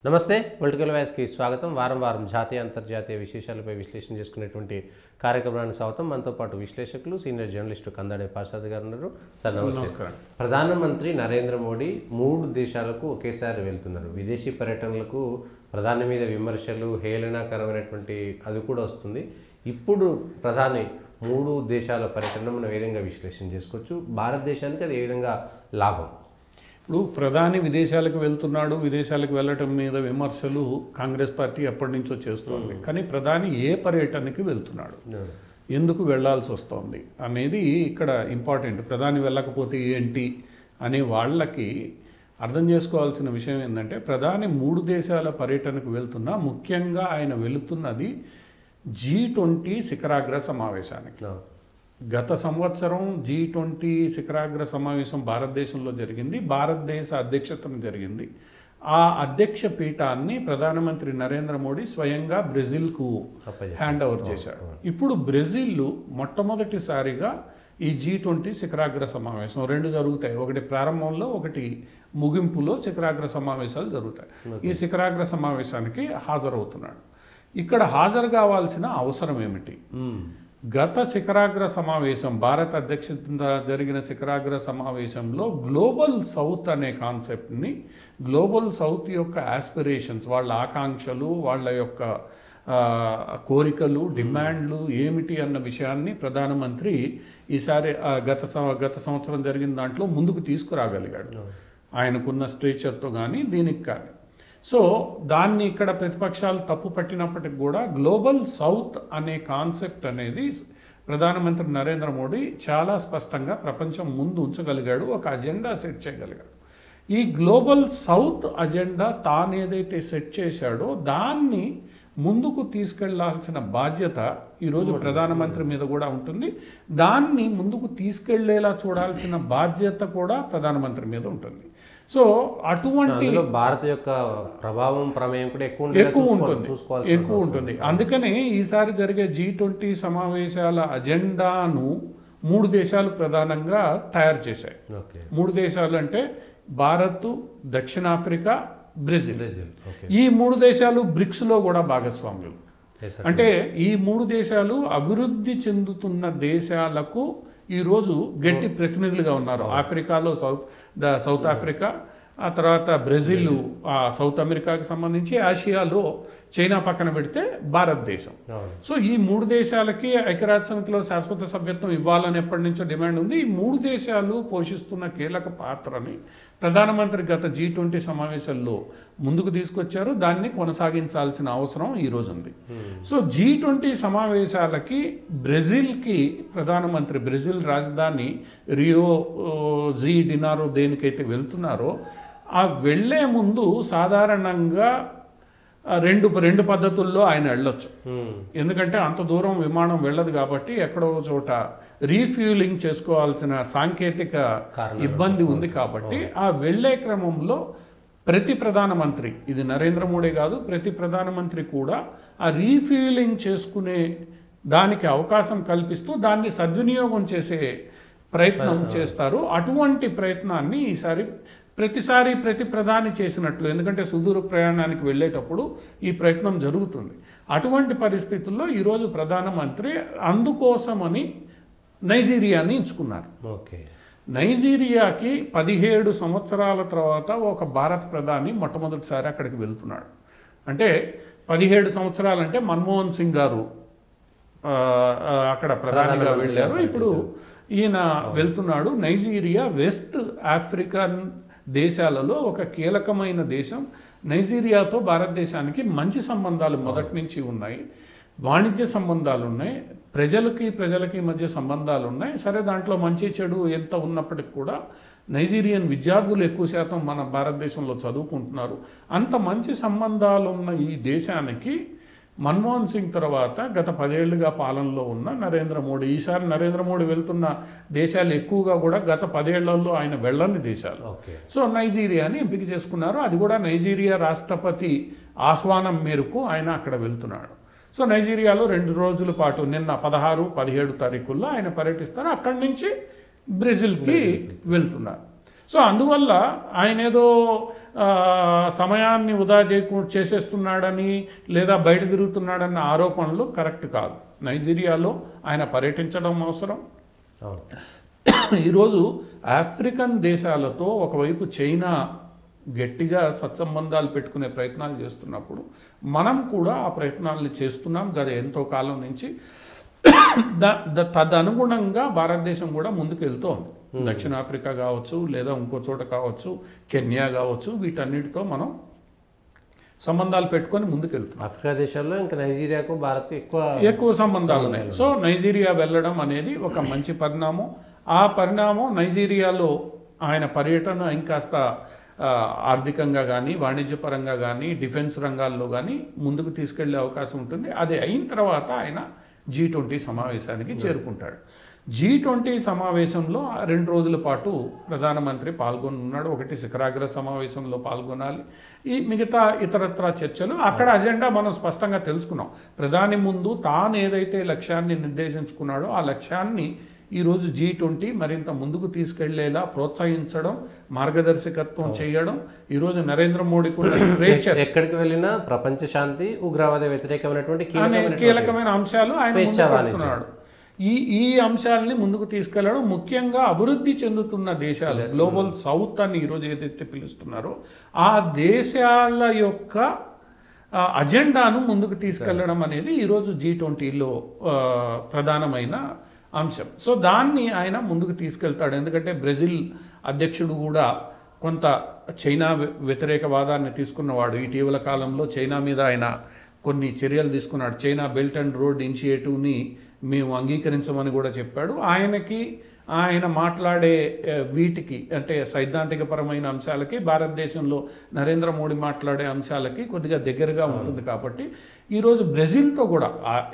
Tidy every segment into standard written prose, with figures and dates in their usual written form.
నమస్తే పొలిటికల్ వాయిస్కి స్వాగతం. వారం వారం జాతీయ అంతర్జాతీయ విశేషాలపై విశ్లేషణ చేసుకునేటువంటి కార్యక్రమానికి స్వాగతం. మనతో పాటు విశ్లేషకులు సీనియర్ జర్నలిస్టు కందాడే ప్రసాద్ గారు ఉన్నారు. సార్ నమస్తే. ప్రధానమంత్రి నరేంద్ర మోడీ 3 దేశాలకు ఒకేసారి వెళ్తున్నారు. విదేశీ పర్యటనలకు ప్రధాని మీద విమర్శలు, హేళనాకరమైనటువంటి అది కూడా వస్తుంది. ఇప్పుడు ప్రధాని 3 దేశాల పర్యటన మనం ఏ విధంగా విశ్లేషణ చేసుకోవచ్చు? భారతదేశానికి అది ఏ విధంగా లాభం? ఇప్పుడు ప్రధాని విదేశాలకు వెళ్తున్నాడు, విదేశాలకు వెళ్ళటం మీద విమర్శలు కాంగ్రెస్ పార్టీ ఎప్పటి నుంచో చేస్తోంది. కానీ ప్రధాని ఏ పర్యటనకి వెళ్తున్నాడు, ఎందుకు వెళ్లాల్సి వస్తుంది అనేది ఇక్కడ ఇంపార్టెంట్. ప్రధాని వెళ్ళకపోతే ఏంటి అనే వాళ్ళకి అర్థం చేసుకోవాల్సిన విషయం ఏంటంటే, ప్రధాని 3 దేశాల పర్యటనకు వెళ్తున్నా ముఖ్యంగా ఆయన వెళుతున్నది G20 శిఖరాగ్ర సమావేశానికి. గత సంవత్సరం G20 శిఖరాగ్ర సమావేశం భారతదేశంలో జరిగింది. భారతదేశ అధ్యక్షతన జరిగింది. ఆ అధ్యక్ష పీఠాన్ని ప్రధానమంత్రి నరేంద్ర మోడీ స్వయంగా బ్రెజిల్కు హ్యాండ్ ఓవర్ చేశారు. ఇప్పుడు బ్రెజిల్ మొట్టమొదటిసారిగా ఈ G20 శిఖరాగ్ర సమావేశం 2 జరుగుతాయి. ఒకటి ప్రారంభంలో, ఒకటి ముగింపులో శిఖరాగ్ర సమావేశాలు జరుగుతాయి. ఈ శిఖరాగ్ర సమావేశానికి హాజరవుతున్నాడు. ఇక్కడ హాజరు కావాల్సిన అవసరం ఏమిటి? గత శిఖరాగ్ర సమావేశం, భారత అధ్యక్షత జరిగిన శిఖరాగ్ర సమావేశంలో గ్లోబల్ సౌత్ అనే కాన్సెప్ట్ని, గ్లోబల్ సౌత్ యొక్క ఆస్పిరేషన్స్, వాళ్ళ ఆకాంక్షలు, వాళ్ళ యొక్క కోరికలు, డిమాండ్లు ఏమిటి అన్న విషయాన్ని ప్రధానమంత్రి ఈసారి గత సంవత్సరం జరిగిన దాంట్లో ముందుకు తీసుకురాగలిగాడు. ఆయనకున్న స్ట్రేచర్తో కానీ దీనికి కానీ. సో దాన్ని ఇక్కడ ప్రతిపక్షాలు తప్పు పట్టినప్పటికి కూడా గ్లోబల్ సౌత్ అనే కాన్సెప్ట్ అనేది ప్రధానమంత్రి నరేంద్ర మోడీ చాలా స్పష్టంగా ప్రపంచం ముందు ఉంచగలిగాడు, ఒక అజెండా సెట్ చేయగలిగాడు. ఈ గ్లోబల్ సౌత్ అజెండా తాను ఏదైతే సెట్ చేశాడో దాన్ని ముందుకు తీసుకెళ్లాల్సిన బాధ్యత ఈరోజు ప్రధానమంత్రి మీద కూడా ఉంటుంది. దాన్ని ముందుకు తీసుకెళ్లేలా చూడాల్సిన బాధ్యత కూడా ప్రధానమంత్రి మీద ఉంటుంది. సో అటువంటి భారత యొక్క ప్రభావం, ప్రమేయం కూడా ఎక్కువ ఉంటుంది. అందుకనే ఈసారి జరిగే G20 సమావేశాల అజెండాను 3 దేశాలు ప్రధానంగా తయారు చేశాయి. 3 దేశాలు అంటే భారత్, దక్షిణాఫ్రికా, బ్రెజిల్. ఈ 3 దేశాలు బ్రిక్స్లో కూడా భాగస్వామ్యులు. అంటే ఈ 3 దేశాలు అభివృద్ధి చెందుతున్న దేశాలకు ఈరోజు గట్టి ప్రతినిధులుగా ఉన్నారు. ఆఫ్రికాలో సౌత్ ఆఫ్రికా, ఆ తర్వాత బ్రెజిల్ సౌత్ అమెరికాకి సంబంధించి, ఆసియాలో చైనా పక్కన పెడితే భారతదేశం. సో ఈ 3 దేశాలకి ఐక్యరాజ్య సమితిలో శాశ్వత సభ్యత్వం ఇవ్వాలని ఎప్పటి నుంచో డిమాండ్ ఉంది. ఈ 3 దేశాలు పోషిస్తున్న కీలక పాత్రని ప్రధానమంత్రి గత G20 సమావేశాల్లో ముందుకు తీసుకొచ్చారు. దాన్ని కొనసాగించాల్సిన అవసరం ఈరోజు ఉంది. సో G20 సమావేశాలకి బ్రెజిల్కి ప్రధానమంత్రి, బ్రెజిల్ రాజధాని రియో జీ డినారో దేనికైతే వెళ్తున్నారో ఆ వెళ్లే ముందు సాధారణంగా రెండు పద్ధతుల్లో ఆయన వెళ్ళొచ్చు. ఎందుకంటే అంత దూరం విమానం వెళ్ళదు కాబట్టి ఎక్కడో చోట రీఫ్యూలింగ్ చేసుకోవాల్సిన సాంకేతిక ఇబ్బంది ఉంది కాబట్టి ఆ వెళ్లే క్రమంలో ప్రతి ప్రధానమంత్రి, ఇది నరేంద్ర మోడీ కాదు, ప్రతి ప్రధానమంత్రి కూడా ఆ రీఫ్యూలింగ్ చేసుకునే దానికి అవకాశం కల్పిస్తూ దాన్ని సద్వినియోగం చేసే ప్రయత్నం చేస్తారు. అటువంటి ప్రయత్నాన్ని ప్రతిసారి ప్రతి ప్రధాని చేసినట్లు, ఎందుకంటే సుదూర ప్రయాణానికి వెళ్ళేటప్పుడు ఈ ప్రయత్నం జరుగుతుంది. అటువంటి పరిస్థితుల్లో ఈరోజు ప్రధానమంత్రి అందుకోసమని నైజీరియాని ఎంచుకున్నారు. నైజీరియాకి 17 సంవత్సరాల తర్వాత ఒక భారత ప్రధాని మొట్టమొదటిసారి అక్కడికి వెళ్తున్నాడు. అంటే 17 సంవత్సరాలంటే మన్మోహన్ సింగ్ గారు అక్కడ ప్రధానిగా వెళ్ళారు. ఇప్పుడు ఈయన వెళ్తున్నాడు. నైజీరియా వెస్ట్ ఆఫ్రికన్ దేశాలలో ఒక కీలకమైన దేశం. నైజీరియాతో భారతదేశానికి మంచి సంబంధాలు మొదటి నుంచి ఉన్నాయి, వాణిజ్య సంబంధాలు ఉన్నాయి, ప్రజలకి మధ్య సంబంధాలు ఉన్నాయి. సరే, దాంట్లో మంచి చెడు ఎంత ఉన్నప్పటికి కూడా నైజీరియన్ విద్యార్థులు ఎక్కువ శాతం మన భారతదేశంలో చదువుకుంటున్నారు. అంత మంచి సంబంధాలు ఉన్న ఈ దేశానికి మన్మోహన్ సింగ్ తర్వాత గత 10 ఏళ్లుగా పాలనలో ఉన్న నరేంద్ర మోడీ, ఈసారి నరేంద్ర మోడీ వెళ్తున్న దేశాలు ఎక్కువగా కూడా గత 10 ఏళ్లలో ఆయన వెళ్ళని దేశాలు. సో నైజీరియాని ఎంపిక చేసుకున్నారు. అది కూడా నైజీరియా రాష్ట్రపతి ఆహ్వానం మేరకు ఆయన అక్కడ వెళ్తున్నాడు. సో నైజీరియాలో 2 రోజుల పాటు నిన్న 16, 17 తారీఖుల్లో ఆయన పర్యటిస్తారు. అక్కడి నుంచి బ్రెజిల్కి వెళ్తున్నారు. సో అందువల్ల ఆయన ఏదో సమయాన్ని వృధా చేసేస్తున్నాడని లేదా బయట తిరుగుతున్నాడన్న ఆరోపణలు కరెక్ట్ కాదు. నైజీరియాలో ఆయన పర్యటించడం అవసరం. ఈరోజు ఆఫ్రికన్ దేశాలతో ఒకవైపు చైనా గట్టిగా సత్సంబంధాలు పెట్టుకునే ప్రయత్నాలు చేస్తున్నప్పుడు మనం కూడా ఆ ప్రయత్నాలను చేస్తున్నాం గత ఎంతో కాలం నుంచి. తదనుగుణంగా భారతదేశం కూడా ముందుకు వెళ్తోంది. దక్షిణాఫ్రికా కావచ్చు, లేదా ఇంకో చోట కావచ్చు, కెన్యా కావచ్చు, వీటన్నిటితో మనం సంబంధాలు పెట్టుకొని ముందుకు వెళ్తున్నాం. ఆఫ్రికా దేశాల్లో ఇంకా నైజీరియాకు భారత్కు ఎక్కువ సంబంధాలు ఉన్నాయి. సో నైజీరియా వెళ్ళడం అనేది ఒక మంచి పరిణామం. ఆ పరిణామం నైజీరియాలో ఆయన పర్యటన ఇంకాస్త ఆర్థికంగా కానీ, వాణిజ్యపరంగా కానీ, డిఫెన్స్ రంగాల్లో కానీ ముందుకు తీసుకెళ్లే అవకాశం ఉంటుంది. అది అయిన తర్వాత ఆయన G20 సమావేశానికి చేరుకుంటాడు. G20 సమావేశంలో 2 రోజుల పాటు ప్రధానమంత్రి పాల్గొనున్నాడు. ఒకటి శిఖరాగ్ర సమావేశంలో పాల్గొనాలి, ఈ మిగతా ఇతరత్రా చర్చలు. అక్కడ అజెండా మనం స్పష్టంగా తెలుసుకున్నాం. ప్రధాని ముందు తాను ఏదైతే లక్ష్యాన్ని నిర్దేశించుకున్నాడో ఆ లక్ష్యాన్ని ఈరోజు G20 మరింత ముందుకు తీసుకెళ్లేలా ప్రోత్సహించడం, మార్గదర్శకత్వం చేయడం. ఈరోజు నరేంద్ర మోడీకి ఉన్న స్ట్రేచర్, ఎక్కడికి వెళ్ళినా ప్రపంచ శాంతి, ఉగ్రవాద వ్యతిరేకమైనటువంటి కీలకమైన అంశాలు ఆయన ఈ అంశాలని ముందుకు తీసుకెళ్లడం. ముఖ్యంగా అభివృద్ధి చెందుతున్న దేశాలు, గ్లోబల్ సౌత్ అని ఈరోజు ఏదైతే పిలుస్తున్నారో ఆ దేశాల యొక్క అజెండాను ముందుకు తీసుకెళ్లడం అనేది ఈరోజు G20లో ప్రధానమైన అంశం. సో దాన్ని ఆయన ముందుకు తీసుకెళ్తాడు. ఎందుకంటే బ్రెజిల్ అధ్యక్షుడు కూడా కొంత చైనా వ్యతిరేకవాదాన్ని తీసుకున్నవాడు. ఇటీవల కాలంలో చైనా మీద ఆయన కొన్ని చర్యలు తీసుకున్నాడు. చైనా బెల్ట్ అండ్ రోడ్ ఇనిషియేటివ్ని మేము అంగీకరించమని కూడా చెప్పాడు. ఆయన మాట్లాడే వీటికి అంటే సైద్ధాంతికపరమైన అంశాలకి భారతదేశంలో నరేంద్ర మోడీ మాట్లాడే అంశాలకి కొద్దిగా దగ్గరగా ఉంటుంది. కాబట్టి ఈరోజు బ్రెజిల్తో కూడా,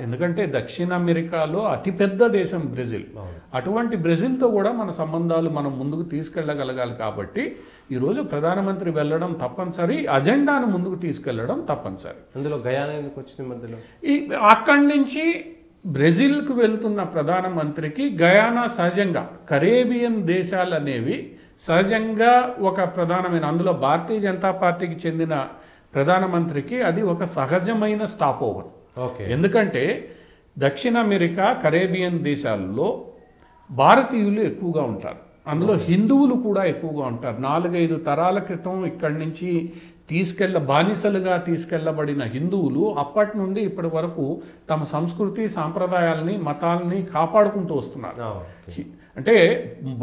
ఎందుకంటే దక్షిణ అమెరికాలో అతిపెద్ద దేశం బ్రెజిల్, అటువంటి బ్రెజిల్తో కూడా మన సంబంధాలు మనం ముందుకు తీసుకెళ్ళగలగాలి. కాబట్టి ఈరోజు ప్రధానమంత్రి వెళ్ళడం తప్పనిసరి, అజెండాను ముందుకు తీసుకెళ్లడం తప్పనిసరి. అందులో గయానా ఎందుకు వచ్చింది మధ్యలో? అక్కడి నుంచి బ్రెజిల్కు వెళ్తున్న ప్రధానమంత్రికి గయానా సహజంగా, కరేబియన్ దేశాలు అనేవి సహజంగా ఒక ప్రధానమైన, అందులో భారతీయ జనతా పార్టీకి చెందిన ప్రధానమంత్రికి అది ఒక సహజమైన స్టాప్ ఓవర్. ఎందుకంటే దక్షిణ అమెరికా, కరేబియన్ దేశాల్లో భారతీయులు ఎక్కువగా ఉంటారు, అందులో హిందువులు కూడా ఎక్కువగా ఉంటారు. 4-5 తరాల క్రితం ఇక్కడి నుంచి బానిసలుగా తీసుకెళ్లబడిన హిందువులు అప్పటి నుండి ఇప్పటి వరకు తమ సంస్కృతి, సాంప్రదాయాలని, మతాలని కాపాడుకుంటూ వస్తున్నారు. అంటే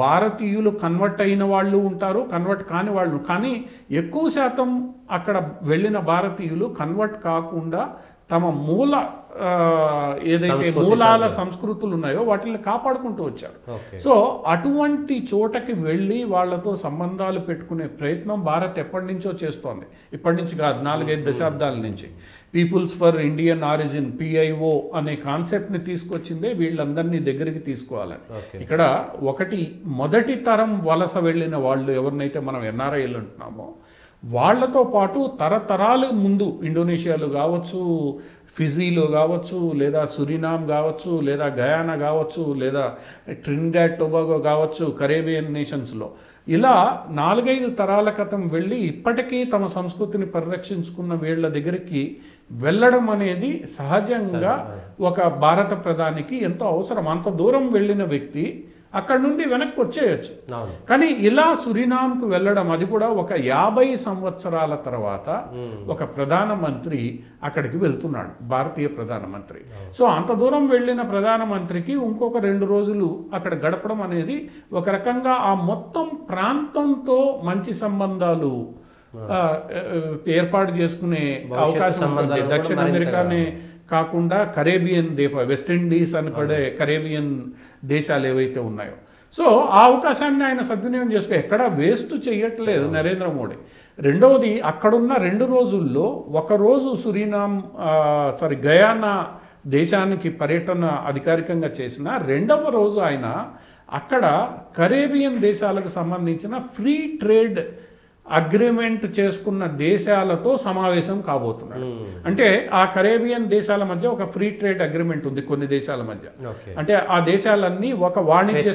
భారతీయులు కన్వర్ట్ అయిన వాళ్ళు ఉంటారు, కన్వర్ట్ కాని వాళ్ళు, కానీ ఎక్కువ శాతం అక్కడ వెళ్ళిన భారతీయులు కన్వర్ట్ కాకుండా తమ మూలాల సంస్కృతులు ఉన్నాయో వాటిని కాపాడుకుంటూ వచ్చారు. సో అటువంటి చోటకి వెళ్ళి వాళ్ళతో సంబంధాలు పెట్టుకునే ప్రయత్నం భారత్ ఎప్పటి నుంచో చేస్తోంది. ఇప్పటి నుంచి కాదు, 4-5 దశాబ్దాల నుంచి. Peoples for Indian origin, PIO అనే కాన్సెప్ట్ని తీసుకొచ్చిందే వీళ్ళందరినీ దగ్గరికి తీసుకోవాలని. ఇక్కడ మొదటి తరం వలస వెళ్ళిన వాళ్ళు ఎవరినైతే మనం NRIలు అంటున్నామో వాళ్లతో పాటు తరతరాలు ముందు ఇండోనేషియాలో కావచ్చు, ఫిజీలో కావచ్చు, లేదా సురినామ్ కావచ్చు, లేదా గయానా కావచ్చు, లేదా ట్రినిడాడ్ టొబాగో కావచ్చు, కరేబియన్ నేషన్స్లో ఇలా 4-5 తరాల క్రితం వెళ్ళి ఇప్పటికీ తమ సంస్కృతిని పరిరక్షించుకున్న వీళ్ళ దగ్గరికి వెళ్ళడం అనేది సహజంగా ఒక భారత ప్రధానికి ఎంతో అవసరం. అంత దూరం వెళ్ళిన వ్యక్తి అక్కడ నుండి వెనక్కి వచ్చేయచ్చు. కానీ ఇలా సురినామ్కు వెళ్ళడం, అది కూడా ఒక 50 సంవత్సరాల తర్వాత ఒక ప్రధానమంత్రి అక్కడికి వెళ్తున్నాడు, భారతీయ ప్రధానమంత్రి. సో అంత దూరం వెళ్ళిన ప్రధానమంత్రికి ఇంకొక 2 రోజులు అక్కడ గడపడం అనేది ఒక రకంగా ఆ మొత్తం ప్రాంతంతో మంచి సంబంధాలు ఏర్పాటు చేసుకునే అవకాశం ఉంటుంది. దక్షిణ అమెరికానే కాకుండా కరేబియన్ వెస్ట్ ఇండీస్ అని పడే కరేబియన్ దేశాలు ఏవైతే ఉన్నాయో, సో ఆ అవకాశాన్ని ఆయన సద్వినియోగం చేసుకో, ఎక్కడా వేస్ట్ చేయట్లేదు నరేంద్ర మోడీ. రెండవది, అక్కడున్న 2 రోజుల్లో ఒకరోజు గయానా దేశానికి పర్యటన అధికారికంగా చేసిన, రెండవ రోజు ఆయన అక్కడ కరేబియన్ దేశాలకు సంబంధించిన ఫ్రీ ట్రేడ్ అగ్రిమెంట్ చేసుకున్న దేశాలతో సమావేశం కాబోతున్నాడు. అంటే ఆ కరేబియన్ దేశాల మధ్య ఒక ఫ్రీ ట్రేడ్ అగ్రిమెంట్ ఉంది కొన్ని దేశాల మధ్య. అంటే ఆ దేశాలన్నీ ఒక వాణిజ్య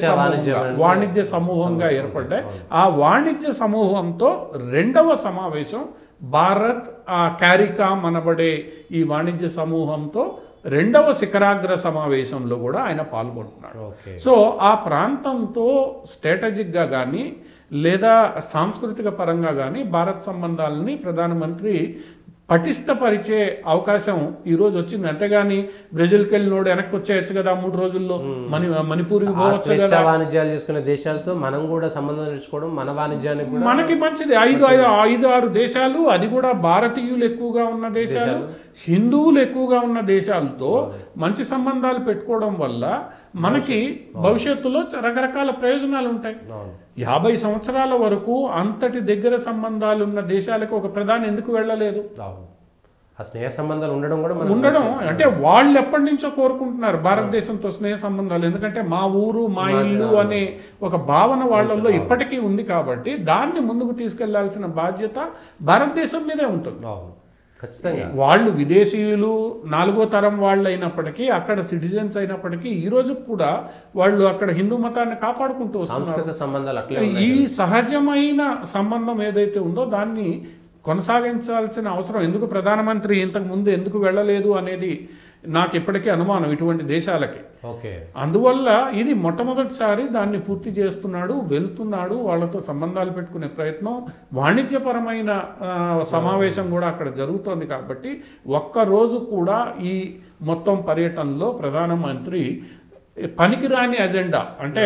సమూహంగా ఏర్పడ్డాయి. ఆ వాణిజ్య సమూహంతో రెండవ సమావేశం భారత్ క్యారికామ్ అనబడే ఈ వాణిజ్య సమూహంతో రెండవ శిఖరాగ్ర సమావేశంలో కూడా ఆయన పాల్గొంటున్నాడు. సో ఆ ప్రాంతంతో స్ట్రాటజిక్గా కానీ లేదా సాంస్కృతిక పరంగా కానీ భారత్ సంబంధాలని ప్రధానమంత్రి పటిష్టపరిచే అవకాశం ఈరోజు వచ్చింది. అంతేగాని బ్రెజిల్కి వెళ్ళినోడు వెనక్కి వచ్చేయచ్చు కదా 3 రోజుల్లో, మణిపూర్కి పోవచ్చు కదా. వాణిజ్యాలు చేసుకునే దేశాలతో మనం కూడా సంబంధం తెచ్చుకోవడం మన వాణిజ్యానికి కూడా మనకి మంచిది. 5-6 దేశాలు, అది కూడా భారతీయులు ఎక్కువగా ఉన్న దేశాలు, హిందువులు ఎక్కువగా ఉన్న దేశాలతో మంచి సంబంధాలు పెట్టుకోవడం వల్ల మనకి భవిష్యత్తులో రకరకాల ప్రయోజనాలు ఉంటాయి. 50 సంవత్సరాల వరకు అంతటి దగ్గర సంబంధాలు ఉన్న దేశాలకు ఒక ప్రధాని ఎందుకు వెళ్ళలేదు? ఆ స్నేహ సంబంధాలు ఉండడం అంటే వాళ్ళు ఎప్పటి నుంచో కోరుకుంటున్నారు భారతదేశంతో స్నేహ సంబంధాలు. ఎందుకంటే మా ఊరు మా ఇల్లు అనే ఒక భావన వాళ్ళల్లో ఇప్పటికీ ఉంది. కాబట్టి దాన్ని ముందుకు తీసుకెళ్లాల్సిన బాధ్యత భారతదేశం మీదే ఉంటుంది. వాళ్ళు విదేశీయులు 4వ తరం వాళ్ళు అయినప్పటికీ, అక్కడ సిటిజన్స్ అయినప్పటికీ ఈ రోజు కూడా వాళ్ళు అక్కడ హిందూ మతాన్ని కాపాడుకుంటూ వస్తున్నారు. ఈ సహజమైన సంబంధం ఏదైతే ఉందో దాన్ని కొనసాగించాల్సిన అవసరం ఎందుకు ప్రధానమంత్రి ఇంతకు ముందు ఎందుకు వెళ్ళలేదు అనేది నాకు ఇప్పటికీ అనుమానం ఇటువంటి దేశాలకి. అందువల్ల ఇది మొట్టమొదటిసారి దాన్ని పూర్తి చేస్తున్నాడు, వెళ్తున్నాడు, వాళ్ళతో సంబంధాలు పెట్టుకునే ప్రయత్నం, వాణిజ్యపరమైన సమావేశం కూడా అక్కడ జరుగుతోంది. కాబట్టి ఒక్కరోజు కూడా ఈ మొత్తం పర్యటనలో ప్రధానమంత్రి పనికిరాని అజెండా, అంటే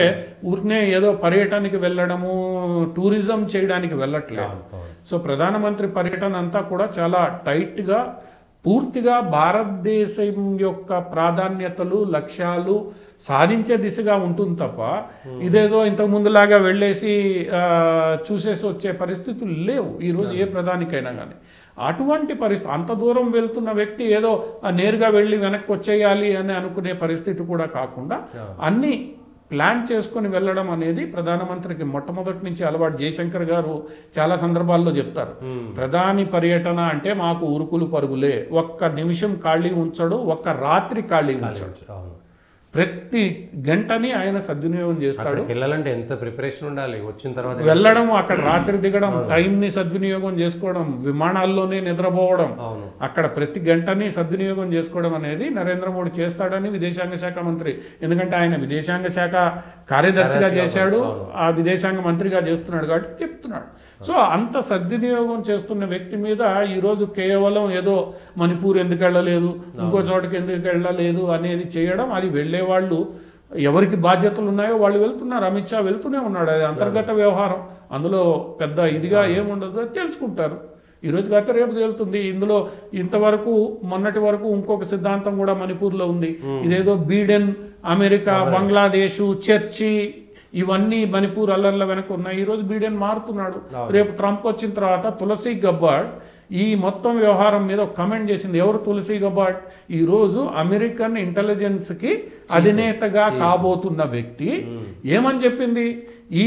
ఊరినే ఏదో పర్యటనకి వెళ్ళడము, టూరిజం చేయడానికి వెళ్ళట్లేదు. సో ప్రధానమంత్రి పర్యటన అంతా కూడా చాలా టైట్గా, పూర్తిగా భారతదేశం యొక్క ప్రాధాన్యతలు, లక్ష్యాలు సాధించే దిశగా ఉంటుంది తప్ప ఇదేదో ఇంతకు ముందులాగా వెళ్ళేసి చూసేసి వచ్చే పరిస్థితులు లేవు ఈరోజు ఏ ప్రధానికైనా కానీ. అటువంటి పరిస్థితి, అంత దూరం వెళ్తున్న వ్యక్తి ఏదో నేరుగా వెళ్ళి వెనక్కి వచ్చేయాలి అని అనుకునే పరిస్థితి కూడా కాకుండా అన్నీ ప్లాన్ చేసుకొని వెళ్ళడం అనేది ప్రధానమంత్రికి మొట్టమొదటి నుంచి అలవాటు. జయశంకర్ గారు చాలా సందర్భాల్లో చెప్తారు, ప్రధాని పర్యటన అంటే మాకు ఉరుకులు పరుగులే, ఒక్క నిమిషం ఖాళీ ఉంచడు, ఒక్క రాత్రి ఖాళీ ఉంచడు, ప్రతి గంటని ఆయన సద్వినియోగం చేస్తాడు. వెళ్ళాలంటే ఎంత ప్రిపరేషన్ ఉండాలి, వచ్చిన తర్వాత వెళ్ళడం, అక్కడ రాత్రి దిగడం, టైంని సద్వినియోగం చేసుకోవడం, విమానాల్లోనే నిద్రపోవడం, అక్కడ ప్రతి గంటని సద్వినియోగం చేసుకోవడం అనేది నరేంద్ర మోడీ చేస్తాడని విదేశాంగ శాఖ మంత్రి, ఎందుకంటే ఆయన విదేశాంగ శాఖ కార్యదర్శిగా చేశాడు, ఆ విదేశాంగ మంత్రిగా చేస్తున్నాడు కాబట్టి చెప్తున్నాడు. సో అంత సద్వినియోగం చేస్తున్న వ్యక్తి మీద ఈరోజు కేవలం ఏదో మణిపూర్ ఎందుకు వెళ్ళలేదు, ఇంకో చోటకి ఎందుకు వెళ్ళలేదు అనేది చేయడం, అది వెళ్ళేవాళ్ళు ఎవరికి బాధ్యతలు ఉన్నాయో వాళ్ళు వెళ్తున్నారు. అమిత్ షా వెళ్తూనే ఉన్నాడు, అది అంతర్గత వ్యవహారం, అందులో పెద్ద ఇదిగా ఏముండదు, తెలుసుకుంటారు. ఈరోజు కాక రేపు తేలుతుంది. ఇందులో ఇంతవరకు మొన్నటి వరకు ఇంకొక సిద్ధాంతం కూడా మణిపూర్లో ఉంది, ఇదేదో బీడెన్, అమెరికా, బంగ్లాదేశ్, చర్చి, ఇవన్నీ మణిపూర్ అల్లర్ల వెనక ఉన్నాయి. ఈరోజు బీడెన్ మారుతున్నాడు. రేపు ట్రంప్ వచ్చిన తర్వాత తులసి గబ్బార్డ్ ఈ మొత్తం వ్యవహారం మీద ఒక కమెంట్ చేసింది. ఎవరు తులసి గబ్బార్డ్? ఈరోజు అమెరికన్ ఇంటెలిజెన్స్కి అధినేతగా కాబోతున్న వ్యక్తి ఏమని చెప్పింది,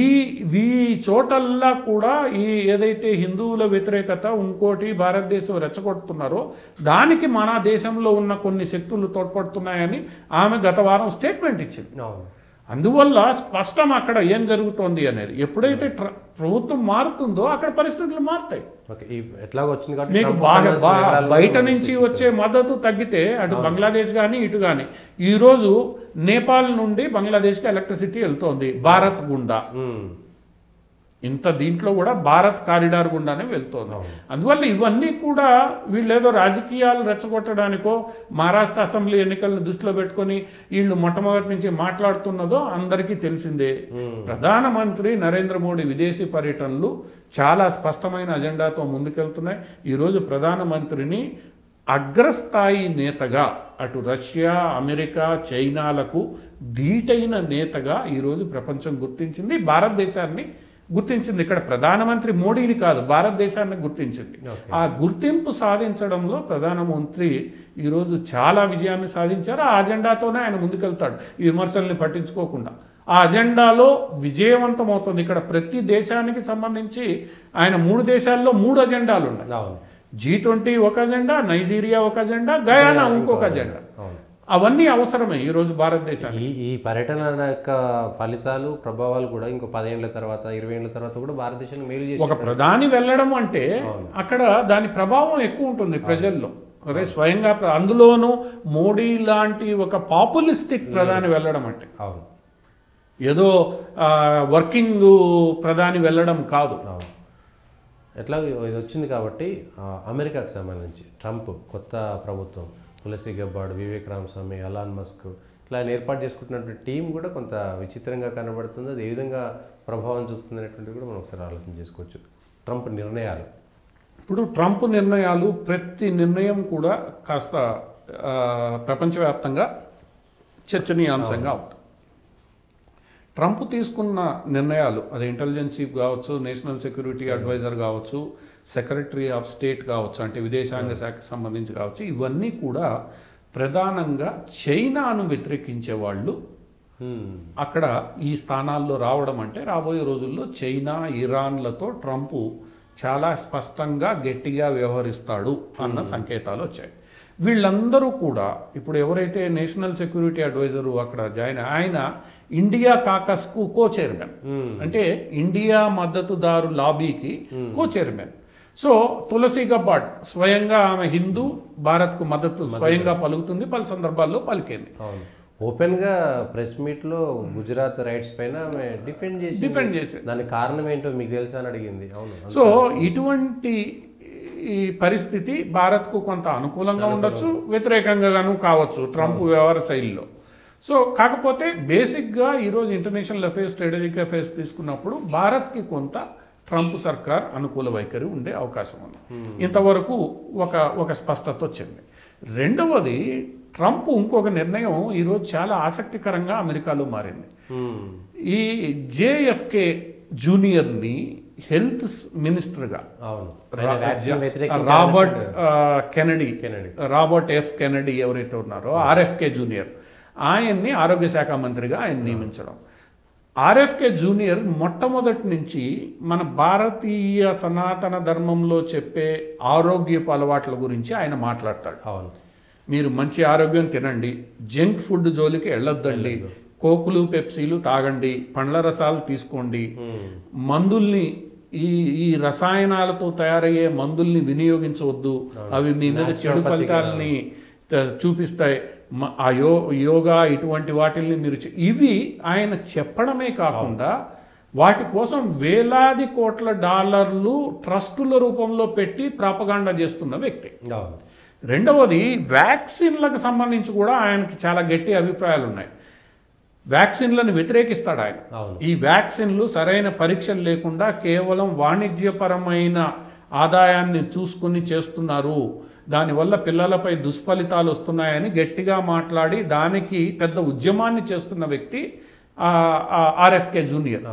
ఈ చోటల్లా కూడా ఈ ఏదైతే హిందువుల వ్యతిరేకత ఇంకోటి భారతదేశం రెచ్చగొడుతున్నారో దానికి మన దేశంలో ఉన్న కొన్ని శక్తులు తోడ్పడుతున్నాయని ఆమె గత వారం స్టేట్మెంట్ ఇచ్చింది. అందువల్ల స్పష్టం అక్కడ ఏం జరుగుతోంది అనేది. ఎప్పుడైతే ప్రభుత్వం మారుతుందో అక్కడ పరిస్థితులు మారుతాయి. మీకు బాగా బయట నుంచి వచ్చే మద్దతు తగ్గితే అటు బంగ్లాదేశ్ కానీ ఇటు కానీ, ఈరోజు నేపాల్ నుండి బంగ్లాదేశ్కి ఎలక్ట్రిసిటీ వెళ్తోంది భారత్ గుండా. ఇంత దీంట్లో కూడా భారత్ కారిడార్ గుండానే వెళ్తోంది. అందువల్ల ఇవన్నీ కూడా వీళ్ళేదో రాజకీయాలు రెచ్చగొట్టడానికో మహారాష్ట్ర అసెంబ్లీ ఎన్నికలను దృష్టిలో పెట్టుకొని వీళ్ళు మొట్టమొదటి నుంచి మాట్లాడుతున్నదో అందరికీ తెలిసిందే. ప్రధానమంత్రి నరేంద్ర మోడీ విదేశీ పర్యటనలు చాలా స్పష్టమైన అజెండాతో ముందుకెళ్తున్నాయి. ఈరోజు ప్రధానమంత్రిని అగ్రస్థాయి నేతగా అటు రష్యా, అమెరికా, చైనాలకు ధీటైన నేతగా ఈరోజు ప్రపంచం గుర్తించింది, భారతదేశాన్ని గుర్తించింది. ఇక్కడ ప్రధానమంత్రి మోడీని కాదు, భారతదేశాన్ని గుర్తించింది. ఆ గుర్తింపు సాధించడంలో ప్రధానమంత్రి ఈరోజు చాలా విజయాన్ని సాధించారు. ఆ అజెండాతోనే ఆయన ముందుకెళ్తాడు, ఈ విమర్శల్ని పట్టించుకోకుండా. ఆ అజెండాలో విజయవంతమవుతుంది. ఇక్కడ ప్రతి దేశానికి సంబంధించి ఆయన 3 దేశాల్లో 3 అజెండాలు ఉన్నాయి. G20 ఒక అజెండా, నైజీరియా ఒక అజెండా, గయానా ఇంకొక అజెండా. అవన్నీ అవసరమే ఈరోజు భారతదేశానికి. ఈ పర్యటన యొక్క ఫలితాలు ప్రభావాలు కూడా ఇంకో 10 ఏళ్ల తర్వాత 20 ఏళ్ల తర్వాత కూడా భారతదేశానికి మేలు చేసి ఒక ప్రధాని వెళ్ళడం అంటే అక్కడ దాని ప్రభావం ఎక్కువ ఉంటుంది ప్రజల్లో. అదే స్వయంగా అందులోనూ మోడీ లాంటి ఒక పాపులిస్టిక్ ప్రధాని వెళ్ళడం అంటే ఏదో వర్కింగ్ ప్రధాని వెళ్ళడం కాదు. ఎట్లా ఇది వచ్చింది కాబట్టి అమెరికాకు సంబంధించి ట్రంప్ కొత్త ప్రభుత్వం, Tulsi Gabbard, Vivek Ramaswamy, Elon Musk ఇట్లా ఏర్పాటు చేసుకుంటున్నటువంటి టీం కూడా కొంత విచిత్రంగా కనబడుతుంది. అది ఏ విధంగా ప్రభావం చూపుతుంది అనేటువంటిది కూడా మనం ఒకసారి ఆలోచన చేసుకోవచ్చు. ట్రంప్ నిర్ణయాలు, ఇప్పుడు ట్రంప్ నిర్ణయాలు ప్రతి నిర్ణయం కూడా కాస్త ప్రపంచవ్యాప్తంగా చర్చనీయాంశంగా ఉంటుంది. ట్రంప్ తీసుకున్న నిర్ణయాలు, అది ఇంటెలిజెన్స్ చీఫ్ కావచ్చు, నేషనల్ సెక్యూరిటీ అడ్వైజర్ కావచ్చు, సెక్రటరీ ఆఫ్ స్టేట్ కావచ్చు, అంటే విదేశాంగ శాఖకు సంబంధించి కావచ్చు, ఇవన్నీ కూడా ప్రధానంగా చైనాను వ్యతిరేకించే వాళ్ళు అక్కడ ఈ స్థానాల్లో రావడం అంటే రాబోయే రోజుల్లో చైనా, ఇరాన్లతో ట్రంప్ చాలా స్పష్టంగా గట్టిగా వ్యవహరిస్తాడు అన్న సంకేతాలు వచ్చాయి. వీళ్ళందరూ కూడా ఇప్పుడు ఎవరైతే నేషనల్ సెక్యూరిటీ అడ్వైజరు అక్కడ జాయిన్ ఆయన ఇండియా కాకస్కు కో చైర్మన్, అంటే ఇండియా మద్దతుదారు లాబీకి కో చైర్మన్. సో తులసి గబ్బార్డ్ స్వయంగా ఆమె హిందూ, భారత్కు మద్దతు స్వయంగా పలుకుతుంది, పలు సందర్భాల్లో పలికింది. ఓపెన్గా ప్రెస్ మీట్లో గుజరాత్ రైట్స్ పైన ఆమె డిఫెండ్ చేసి దానికి కారణం ఏంటో మీకు తెలుసా అని అడిగింది. అవును. సో ఇటువంటి ఈ పరిస్థితి భారత్కు కొంత అనుకూలంగా ఉండొచ్చు, వ్యతిరేకంగాను కావచ్చు ట్రంప్ వ్యవహార శైలిలో. సో కాకపోతే బేసిక్గా ఈరోజు ఇంటర్నేషనల్ అఫేర్స్, స్ట్రాటజిక్ అఫేర్స్ తీసుకున్నప్పుడు భారత్కి కొంత ట్రంప్ సర్కార్ అనుకూల వైఖరి ఉండే అవకాశం ఉంది. ఇంతవరకు ఒక స్పష్టత వచ్చింది. రెండవది, ట్రంప్ ఇంకొక నిర్ణయం ఈరోజు చాలా ఆసక్తికరంగా అమెరికాలో మారింది. ఈ JFK జూనియర్ని హెల్త్ మినిస్టర్గా రాబర్ట్ F. కెనడీ ఎవరైతే ఉన్నారో RFK జూనియర్, ఆయన్ని ఆరోగ్య శాఖ మంత్రిగా ఆయన నియమించడం. RFK జూనియర్ మొట్టమొదటి నుంచి మన భారతీయ సనాతన ధర్మంలో చెప్పే ఆరోగ్యపు అలవాట్ల గురించి ఆయన మాట్లాడతాడు. మీరు మంచి ఆరోగ్యం తినండి, జంక్ ఫుడ్ జోలికి వెళ్ళొద్దండి, కోకులు పెప్సీలు తాగండి, పండ్ల రసాలు తీసుకోండి, మందుల్ని ఈ రసాయనాలతో తయారయ్యే మందుల్ని వినియోగించవద్దు, అవి మీ మీద చెడు ఫలితాలని చూపిస్తాయి, ఆ యోగా ఇటువంటి వాటిల్ని మీరు ఇవి ఆయన చెప్పడమే కాకుండా వాటి కోసం వేలాది కోట్ల డాలర్లు ట్రస్టుల రూపంలో పెట్టి ప్రాపగాండా చేస్తున్న వ్యక్తి. రెండవది, వ్యాక్సిన్లకు సంబంధించి కూడా ఆయనకి చాలా గట్టి అభిప్రాయాలు ఉన్నాయి. వ్యాక్సిన్లను వ్యతిరేకిస్తాడు ఆయన. ఈ వ్యాక్సిన్లు సరైన పరీక్షలు లేకుండా కేవలం వాణిజ్యపరమైన ఆదాయాన్ని చూసుకుని చేస్తున్నారు, దానివల్ల పిల్లలపై దుష్ఫలితాలు వస్తున్నాయని గట్టిగా మాట్లాడి దానికి పెద్ద ఉద్యమాన్ని చేస్తున్న వ్యక్తి RFK జూనియర్.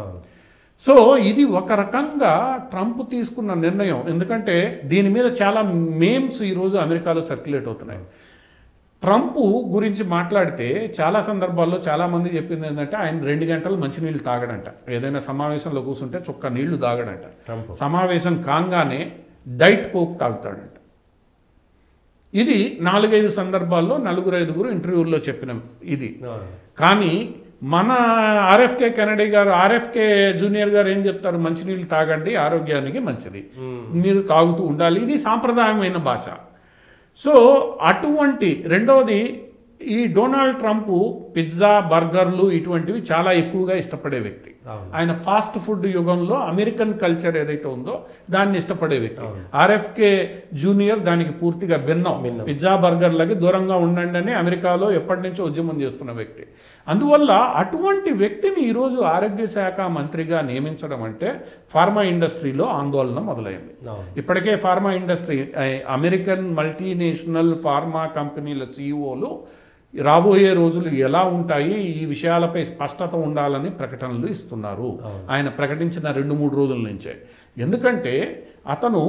సో ఇది ఒక రకంగా ట్రంప్ తీసుకున్న నిర్ణయం. ఎందుకంటే దీని మీద చాలా మేమ్స్ ఈరోజు అమెరికాలో సర్క్యులేట్ అవుతున్నాయి. ట్రంప్ గురించి మాట్లాడితే చాలా సందర్భాల్లో చాలామంది చెప్పింది ఏంటంటే ఆయన 2 గంటలు మంచినీళ్ళు తాగడంట, ఏదైనా సమావేశంలో కూర్చుంటే చొక్క నీళ్లు తాగడంట, సమావేశం కాగానే డైట్ కోక్ తాగుతాడంట. ఇది 4-5 సందర్భాల్లో 4-5 ఇంటర్వ్యూల్లో చెప్పిన ఇది. కానీ మన RFK కెనడీ గారు, RFK జూనియర్ గారు ఏం చెప్తారు? మంచినీళ్ళు తాగండి, ఆరోగ్యానికి మంచిది, మీరు తాగుతూ ఉండాలి, ఇది సాంప్రదాయమైన భాష. సో అటువంటి రెండవది, ఈ డొనాల్డ్ ట్రంప్ పిజ్జా, బర్గర్లు ఇటువంటివి చాలా ఎక్కువగా ఇష్టపడే వ్యక్తి. ఆయన ఫాస్ట్ ఫుడ్ యుగంలో అమెరికన్ కల్చర్ ఏదైతే ఉందో దాన్ని ఇష్టపడే వ్యక్తి. RFK జూనియర్ దానికి పూర్తిగా భిన్నం. పిజ్జా, బర్గర్లకి దూరంగా ఉండండి అని అమెరికాలో ఎప్పటి నుంచో ఉద్యమం చేస్తున్న వ్యక్తి. అందువల్ల అటువంటి వ్యక్తిని ఈరోజు ఆరోగ్య శాఖ మంత్రిగా నియమించడం అంటే ఫార్మా ఇండస్ట్రీలో ఆందోళన మొదలైంది. ఇప్పటికే pharma industry, American multinational pharma కంపెనీల CEOలు రాబోయే రోజులు ఎలా ఉంటాయి ఈ విషయాలపై స్పష్టత ఉండాలని ప్రకటనలు ఇస్తున్నారు. ఆయన ప్రకటించిన 2-3 రోజుల నుంచే. ఎందుకంటే అతను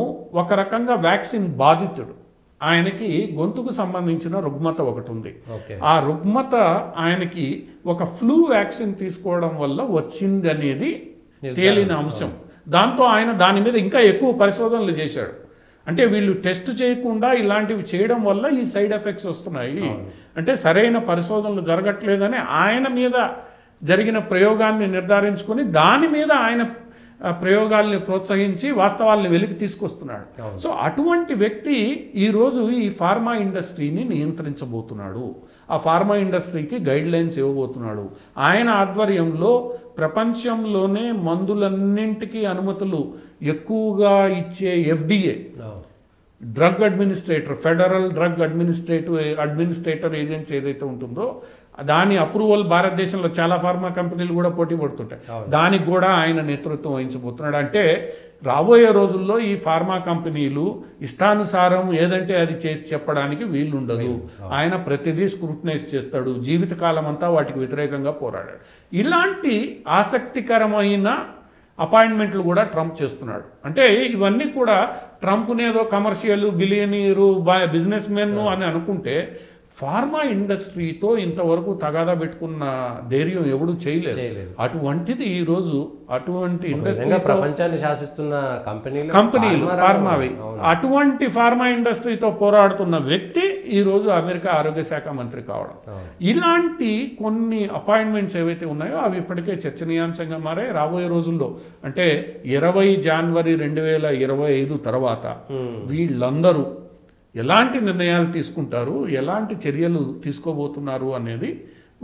ఒక రకంగా వ్యాక్సిన్ బాధితుడు. ఆయనకి గొంతుకు సంబంధించిన రుగ్మత ఒకటి ఉంది. ఓకే. ఆ రుగ్మత ఆయనకి ఒక ఫ్లూ వ్యాక్సిన్ తీసుకోవడం వల్ల వచ్చింది అనేది తేలిన అంశం. దాంతో ఆయన దాని మీద ఇంకా ఎక్కువ పరిశోధనలు చేశాడు. అంటే వీళ్ళు టెస్ట్ చేయకుండా ఇలాంటివి చేయడం వల్ల ఈ సైడ్ ఎఫెక్ట్స్ వస్తున్నాయి, అంటే సరైన పరిశోధనలు జరగట్లేదని ఆయన మీద జరిగిన ప్రయోగాన్ని నిర్ధారించుకొని దాని మీద ఆయన ప్రయోగాల్ని ప్రోత్సహించి వాస్తవాల్ని వెలికి తీసుకొస్తున్నాడు. సో అటువంటి వ్యక్తి ఈరోజు ఈ ఫార్మా ఇండస్ట్రీని నియంత్రించబోతున్నాడు, ఆ ఫార్మా ఇండస్ట్రీకి గైడ్ లైన్స్ ఇవ్వబోతున్నాడు. ఆయన ఆధ్వర్యంలో ప్రపంచంలోనే మందులన్నింటికీ అనుమతులు ఎక్కువగా ఇచ్చే FDA, drug administrator, federal drug administrator agency ఏదైతే ఉంటుందో దాని అప్రూవల్ భారతదేశంలో చాలా ఫార్మా కంపెనీలు కూడా పోటీ పడుతుంటాయి, దానికి కూడా ఆయన నేతృత్వం వహించబోతున్నాడు. అంటే రాబోయే రోజుల్లో ఈ ఫార్మా కంపెనీలు ఇష్టానుసారం ఏదంటే అది చేసి చెప్పడానికి వీలుండదు. ఆయన ప్రతిదీ స్క్రూటనైజ్ చేస్తాడు, జీవితకాలం అంతా వాటికి వ్యతిరేకంగా పోరాడాడు. ఇలాంటి ఆసక్తికరమైన అపాయింట్మెంట్లు కూడా ట్రంప్ చేస్తున్నాడు. అంటే ఇవన్నీ కూడా ట్రంప్నేదో కమర్షియల్ బిలియనీరు బిజినెస్ మెన్ అని అనుకుంటే ఫార్మా ఇండస్ట్రీతో ఇంతవరకు తగాదా పెట్టుకున్న ధైర్యం ఎవడు చేయలేదు. అటువంటిది ఈరోజు అటువంటి ఇండస్ట్రీ ప్రపంచాన్ని శాసిస్తున్న కంపెనీలు ఫార్మావి, అటువంటి ఫార్మా ఇండస్ట్రీతో పోరాడుతున్న వ్యక్తి ఈరోజు అమెరికా ఆరోగ్య శాఖ మంత్రి కావడం, ఇలాంటి కొన్ని అపాయింట్మెంట్స్ ఏవైతే ఉన్నాయో అవి ఇప్పటికే చర్చనీయాంశంగా మారాయి. రాబోయే రోజుల్లో అంటే 20 జనవరి 2025 తర్వాత వీళ్ళందరూ ఎలాంటి నిర్ణయాలు తీసుకుంటారు, ఎలాంటి చర్యలు తీసుకోబోతున్నారు అనేది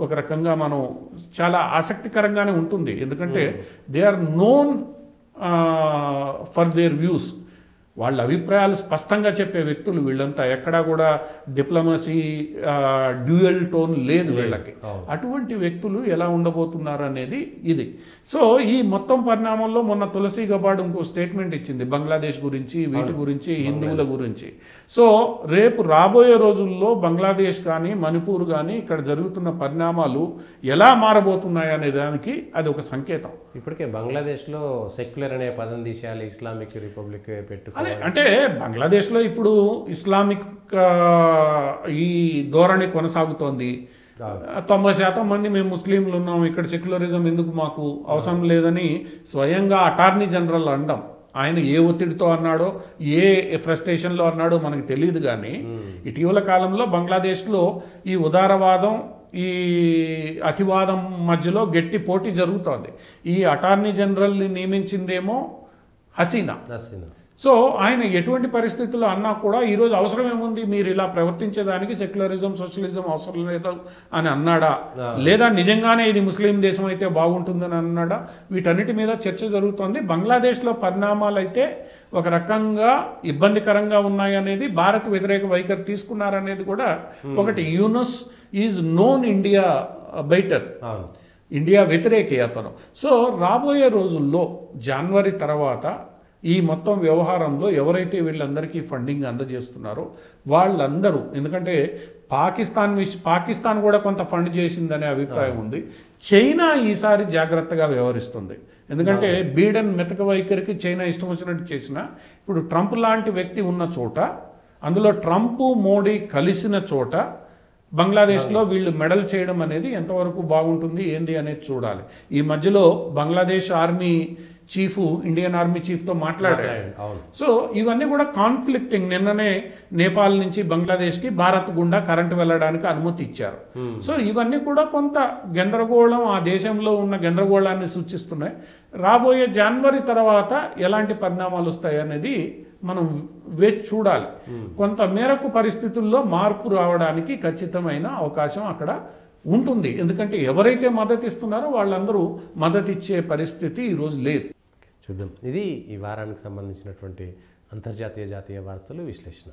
ఒక రకంగా మనం చాలా ఆసక్తికరంగానే ఉంటుంది. ఎందుకంటే they are known for their views, వాళ్ళ అభిప్రాయాలు స్పష్టంగా చెప్పే వ్యక్తులు వీళ్ళంతా. ఎక్కడా కూడా డిప్లొమసీ డ్యూయల్ టోన్ లేదు వీళ్ళకి. అటువంటి వ్యక్తులు ఎలా ఉండబోతున్నారు అనేది ఇది. సో ఈ మొత్తం పరిణామంలో మొన్న తులసి గబార్డ్ ఇంకో స్టేట్మెంట్ ఇచ్చింది బంగ్లాదేశ్ గురించి, వీటి గురించి, హిందువుల గురించి. సో రేపు రాబోయే రోజుల్లో బంగ్లాదేశ్ కానీ మణిపూర్ కానీ ఇక్కడ జరుగుతున్న పరిణామాలు ఎలా మారబోతున్నాయి అనే దానికి అది ఒక సంకేతం. ఇప్పటికే బంగ్లాదేశ్లో సెక్యులర్ అనే పదం తీసేయాలి, ఇస్లామిక్ రిపబ్లిక్ పెట్టుకోవాలి. అంటే బంగ్లాదేశ్లో ఇప్పుడు ఇస్లామిక్ ఈ ధోరణి కొనసాగుతోంది. 90% మంది మేము ముస్లింలు ఉన్నాం, ఇక్కడ సెక్యులరిజం ఎందుకు మాకు అవసరం లేదని స్వయంగా అటార్నీ జనరల్ అనడం. ఆయన ఏ ఒత్తిడితో అన్నాడో, ఏ ఫ్రస్ట్రేషన్లో అన్నాడో మనకు తెలియదు. కానీ ఇటీవల కాలంలో బంగ్లాదేశ్లో ఈ ఉదారవాదం, ఈ అతివాదం మధ్యలో గట్టి పోటీ జరుగుతోంది. ఈ అటార్నీ జనరల్ని నియమించిందేమో హసీనా. సో ఆయన ఎటువంటి పరిస్థితుల్లో అన్నా కూడా ఈరోజు అవసరం ఏముంది, మీరు ఇలా ప్రవర్తించేదానికి సెక్యులరిజం, సోషలిజం అవసరం లేదు అని అన్నాడా, లేదా నిజంగానే ఇది ముస్లిం దేశం అయితే బాగుంటుందని అన్నాడా, వీటన్నిటి మీద చర్చ జరుగుతోంది. బంగ్లాదేశ్లో పరిణామాలు అయితే ఒక రకంగా ఇబ్బందికరంగా ఉన్నాయి అనేది, భారత్ వ్యతిరేక వైఖరి తీసుకున్నారనేది కూడా ఒకటి. Yunus is known India baiter, India వ్యతిరేకి అతను. సో రాబోయే రోజుల్లో జనవరి తర్వాత ఈ మొత్తం వ్యవహారంలో ఎవరైతే వీళ్ళందరికీ ఫండింగ్ అందజేస్తున్నారో వాళ్ళందరూ, ఎందుకంటే పాకిస్తాన్ కూడా కొంత ఫండ్ చేసిందనే అభిప్రాయం ఉంది. చైనా ఈసారి జాగ్రత్తగా వ్యవహరిస్తుంది. ఎందుకంటే బీడెన్ మెతక వైఖరికి చైనా ఇష్టం వచ్చినట్టు చేసిన, ఇప్పుడు ట్రంప్ లాంటి వ్యక్తి ఉన్న చోట, అందులో ట్రంప్ మోడీ కలిసిన చోట బంగ్లాదేశ్లో వీళ్ళు మెడల్ చేయడం అనేది ఎంతవరకు బాగుంటుంది ఏంది అనేది చూడాలి. ఈ మధ్యలో Bangladesh army chief Indian army చీఫ్తో మాట్లాడాడు. సో ఇవన్నీ కూడా కాన్ఫ్లిక్టింగ్. నిన్ననే నేపాల్ నుంచి బంగ్లాదేశ్కి భారత్ గుండా కరెంటు వెళ్ళడానికి అనుమతి ఇచ్చారు. సో ఇవన్నీ కూడా కొంత గందరగోళం, ఆ దేశంలో ఉన్న గందరగోళాన్ని సూచిస్తున్నాయి. రాబోయే జనవరి తర్వాత ఎలాంటి పరిణామాలు వస్తాయి అనేది మనం వేచి చూడాలి. కొంత మేరకు పరిస్థితుల్లో మార్పు రావడానికి ఖచ్చితమైన అవకాశం అక్కడ ఉంటుంది. ఎందుకంటే ఎవరైతే మద్దతు ఇస్తున్నారో వాళ్ళందరూ మద్దతు ఇచ్చే పరిస్థితి ఈరోజు లేదు. చూద్దాం. ఇది ఈ వారానికి సంబంధించినటువంటి అంతర్జాతీయ జాతీయ వార్తలు విశ్లేషణ.